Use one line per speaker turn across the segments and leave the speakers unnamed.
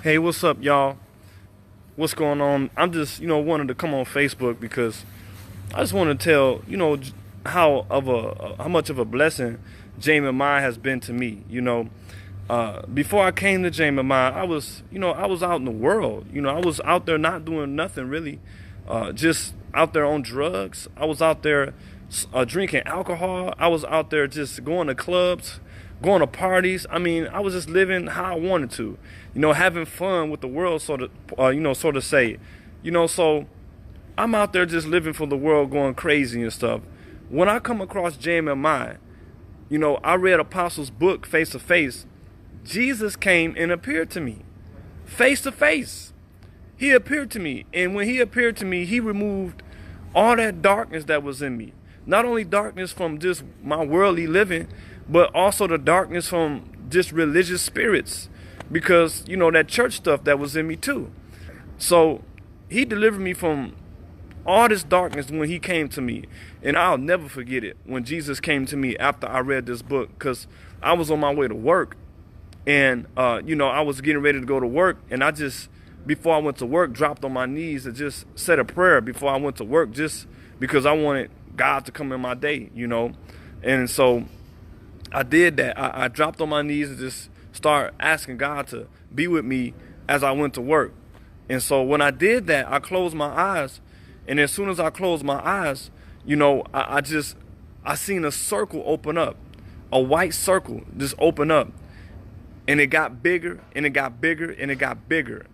Hey, what's up, y'all? What's going on? I'm just, wanted to come on Facebook because I just want to tell, how much of a blessing Jamie Mine has been to me. Before I came to Jamie Mine, I was out in the world. I was out there not doing nothing really, just out there on drugs. I was out there drinking alcohol. I was out there just going to clubs, going to parties. I mean, I was just living how I wanted to, having fun with the world, sort of say, so I'm out there just living for the world, going crazy and stuff. When I come across JMMI, I read Apostles' book, Face to Face. Jesus came and appeared to me, face to face. He appeared to me, and when he appeared to me, he removed all that darkness that was in me. Not only darkness from just my worldly living, but also the darkness from just religious spirits, because that church stuff that was in me too. So he delivered me from all this darkness when he came to me, and I'll never forget it when Jesus came to me after I read this book, because I was on my way to work, and I was getting ready to go to work, and I just, before I went to work, dropped on my knees and just said a prayer before I went to work, just because I wanted God to come in my day, and so I did that. I dropped on my knees and just started asking God to be with me as I went to work. And so when I did that, I closed my eyes, and as soon as I closed my eyes, I seen a circle open up, a white circle just open up, and it got bigger and it got bigger and it got bigger.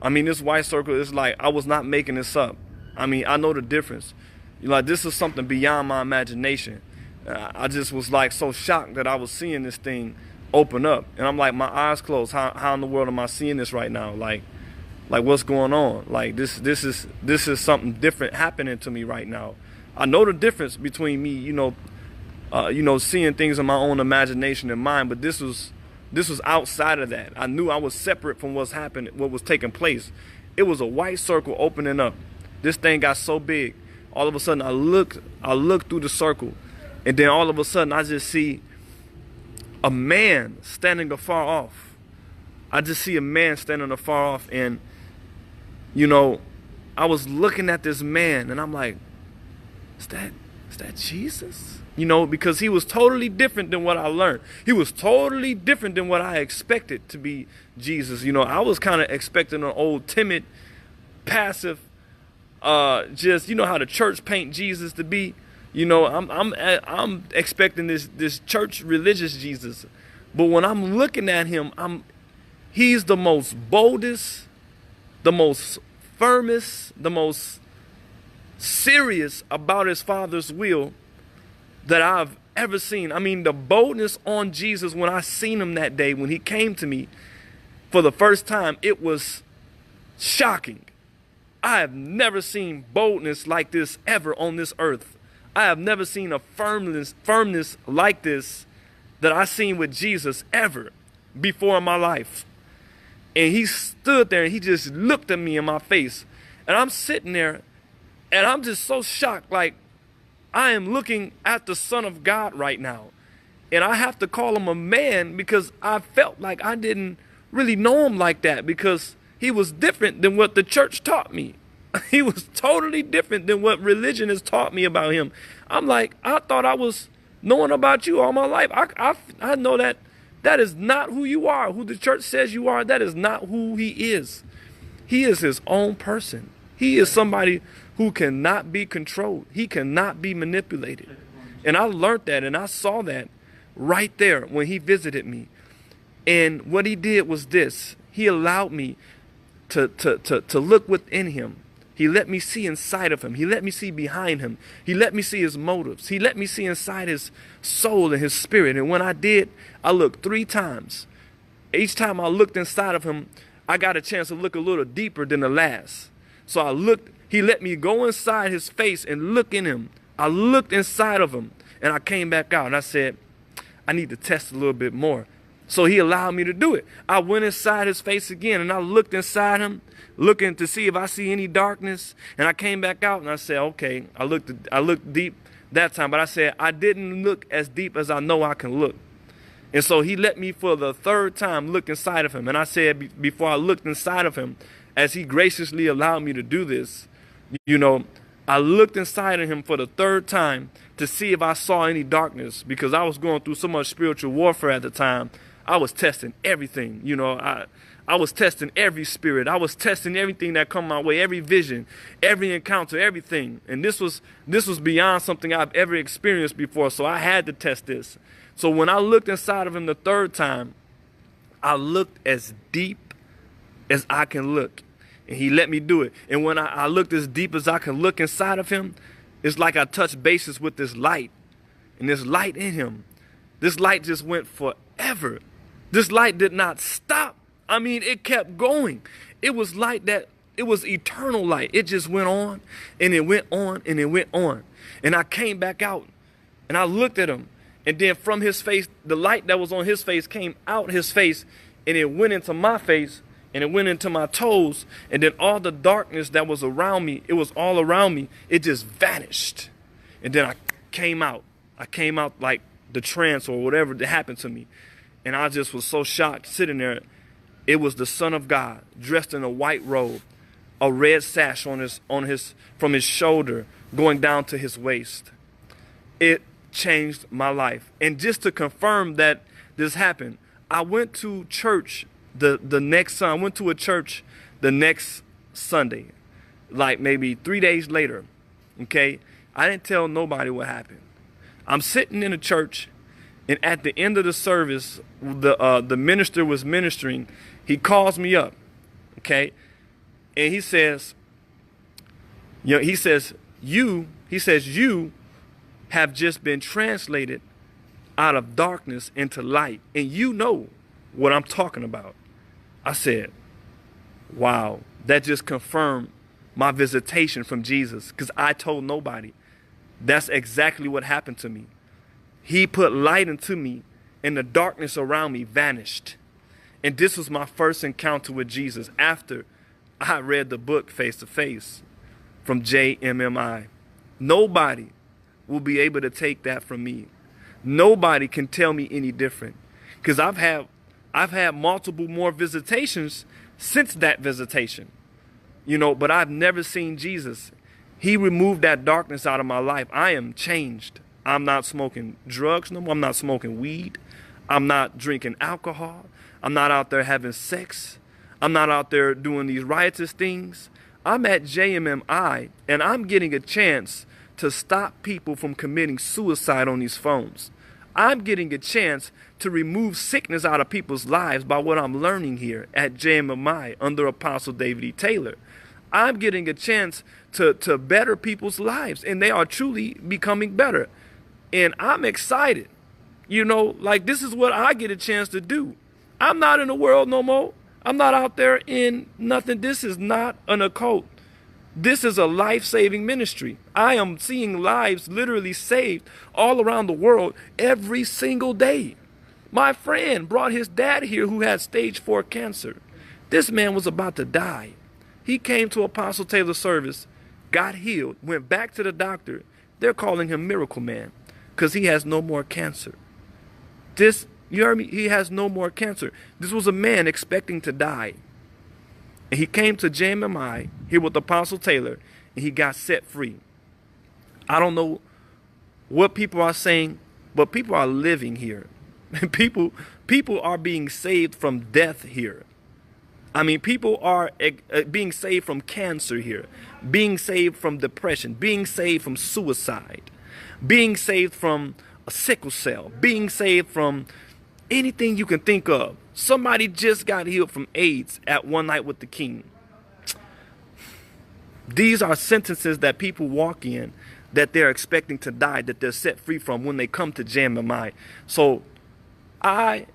I mean, this white circle is like, I was not making this up. I mean, I know the difference. This is something beyond my imagination. I just was like so shocked that I was seeing this thing open up, and I'm like, my eyes closed. How in the world am I seeing this right now? Like what's going on? Like this is something different happening to me right now. I know the difference between me, seeing things in my own imagination and mind, but this was outside of that. I knew I was separate from what's happening, what was taking place. It was a white circle opening up. This thing got so big. All of a sudden, I look through the circle, and then all of a sudden, I just see a man standing afar off. I just see a man standing afar off, and I was looking at this man, and I'm like, is that Jesus? Because he was totally different than what I learned. He was totally different than what I expected to be Jesus. I was kind of expecting an old, timid, passive, just, how the church paint Jesus to be. I'm expecting this church religious Jesus. But when I'm looking at him, he's the most boldest, the most firmest, the most serious about his Father's will that I've ever seen. I mean, the boldness on Jesus when I seen him that day, when he came to me for the first time, it was shocking. I have never seen boldness like this ever on this earth. I have never seen a firmness like this that I seen with Jesus ever before in my life. And he stood there and he just looked at me in my face. And I'm sitting there and I'm just so shocked, like I am looking at the Son of God right now. And I have to call him a man because I felt like I didn't really know him like that, because he was different than what the church taught me. He was totally different than what religion has taught me about him. I'm like, I thought I was knowing about you all my life. I know that is not who you are, who the church says you are. That is not who he is. He is his own person. He is somebody who cannot be controlled. He cannot be manipulated. And I learned that, and I saw that right there when he visited me. And what he did was this. He allowed me to look within him. He let me see inside of him. He let me see behind him. He let me see his motives. He let me see inside his soul and his spirit. And when I did, I looked 3 times. Each time I looked inside of him, I got a chance to look a little deeper than the last. So I looked, he let me go inside his face and look in him. I looked inside of him, and I came back out and I said, I need to test a little bit more. So he allowed me to do it. I went inside his face again, and I looked inside him, looking to see if I see any darkness. And I came back out and I said, okay, I looked deep that time, but I said, I didn't look as deep as I know I can look. And so he let me for the third time look inside of him. And I said, before I looked inside of him, as he graciously allowed me to do this, you know, I looked inside of him for the third time to see if I saw any darkness, because I was going through so much spiritual warfare at the time. I was testing everything, you know, I was testing every spirit. I was testing everything that come my way, every vision, every encounter, everything. And this was beyond something I've ever experienced before. So I had to test this. So when I looked inside of him the third time, I looked as deep as I can look. And he let me do it. And when I looked as deep as I can look inside of him, it's like I touched bases with this light. And this light in him, this light just went forever. This light did not stop. I mean, it kept going. It was light that, it was eternal light. It just went on and it went on and it went on. And I came back out and I looked at him. And then from his face, the light that was on his face came out his face, and it went into my face, and it went into my toes. And then all the darkness that was around me, it was all around me, it just vanished. And then I came out. I came out like the trance or whatever that happened to me. And I just was so shocked sitting there. It was the Son of God dressed in a white robe, a red sash from his shoulder going down to his waist. It changed my life. And just to confirm that this happened, I went to church the next Sunday. I went to a church the next Sunday, like maybe 3 days later. Okay, I didn't tell nobody what happened. I'm sitting in a church, and at the end of the service, the minister was ministering. He calls me up, okay, and he says, you know, he says you have just been translated out of darkness into light, and you know what I'm talking about. I said, wow, that just confirmed my visitation from Jesus, because I told nobody. That's exactly what happened to me. He put light into me, and the darkness around me vanished. And this was my first encounter with Jesus after I read the book Face to Face from JMMI. Nobody will be able to take that from me. Nobody can tell me any different, because I've had multiple more visitations since that visitation, you know, but I've never seen Jesus. He removed that darkness out of my life. I am changed. I'm not smoking drugs no more. I'm not smoking weed. I'm not drinking alcohol. I'm not out there having sex. I'm not out there doing these riotous things. I'm at JMMI, and I'm getting a chance to stop people from committing suicide on these phones. I'm getting a chance to remove sickness out of people's lives by what I'm learning here at JMMI under Apostle David E. Taylor. I'm getting a chance to better people's lives, and they are truly becoming better. And I'm excited. You know, like, this is what I get a chance to do. I'm not in the world no more. I'm not out there in nothing. This is not an occult. This is a life-saving ministry. I am seeing lives literally saved all around the world every single day. My friend brought his dad here who had stage 4 cancer. This man was about to die. He came to Apostle Taylor's service, got healed, went back to the doctor. They're calling him Miracle Man because he has no more cancer. You heard me? He has no more cancer. This was a man expecting to die. And he came to JMMI here with Apostle Taylor, and he got set free. I don't know what people are saying, but people are living here. People are being saved from death here. I mean, people are being saved from cancer here, being saved from depression, being saved from suicide, being saved from a sickle cell, being saved from anything you can think of. Somebody just got healed from AIDS at One Night with the King. These are sentences that people walk in that they're expecting to die, that they're set free from when they come to JMMI. So I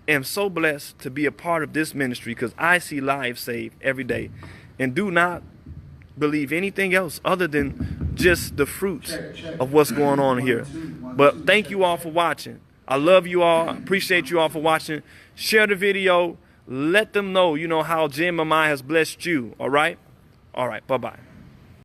am so blessed to be a part of this ministry, because I see lives saved every day, and do not believe anything else other than just the fruits of what's going on here. But thank you all for watching. I love you all. I appreciate you all for watching. Share the video. Let them know, you know, how JMMI has blessed you. All right? All right. Bye-bye.